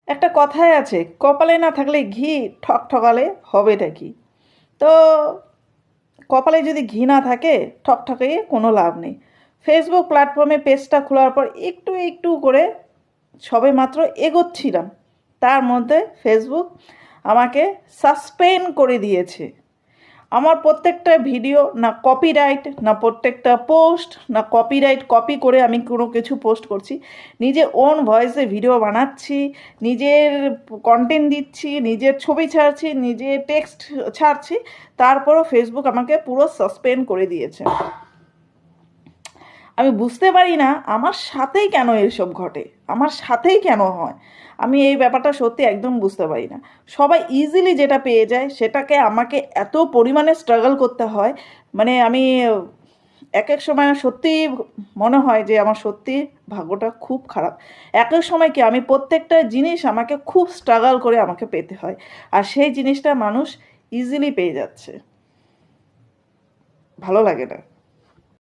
একটা কথাই আছে, কপালে না থাকলে ঘি ঠকঠকালে হবেটা কি? তো কপালে যদি ঘি না থাকে ঠকঠকিয়ে কোনো লাভ নেই। ফেসবুক প্ল্যাটফর্মে পেজটা খোলার পর একটু একটু করে সবে মাত্র এগোচ্ছিলাম, তার মধ্যে ফেসবুক আমাকে সাসপেন্ড করে দিয়েছে। আমার প্রত্যেকটা ভিডিও না কপিরাইট, না প্রত্যেকটা পোস্ট না কপিরাইট কপি করে আমি কোনো কিছু পোস্ট করছি, নিজে ওন ভয়েসে ভিডিও বানাচ্ছি, নিজের কন্টেন্ট দিচ্ছি, নিজের ছবি ছাড়ছি, নিজের টেক্সট ছাড়ছি, তারপরও ফেসবুক আমাকে পুরো সাসপেন্ড করে দিয়েছে। আমি বুঝতে পারি না আমার সাথেই কেন এসব ঘটে, আমার সাথেই কেন হয়। আমি এই ব্যাপারটা সত্যি একদম বুঝতে পারি না। সবাই ইজিলি যেটা পেয়ে যায় সেটাকে আমাকে এত পরিমাণে স্ট্রাগল করতে হয়। মানে আমি এক এক সময় সত্যিই মনে হয় যে আমার সত্যি ভাগ্যটা খুব খারাপ। এক এক সময় কি আমি প্রত্যেকটা জিনিস আমাকে খুব স্ট্রাগল করে আমাকে পেতে হয়, আর সেই জিনিসটা মানুষ ইজিলি পেয়ে যাচ্ছে। ভালো লাগে না।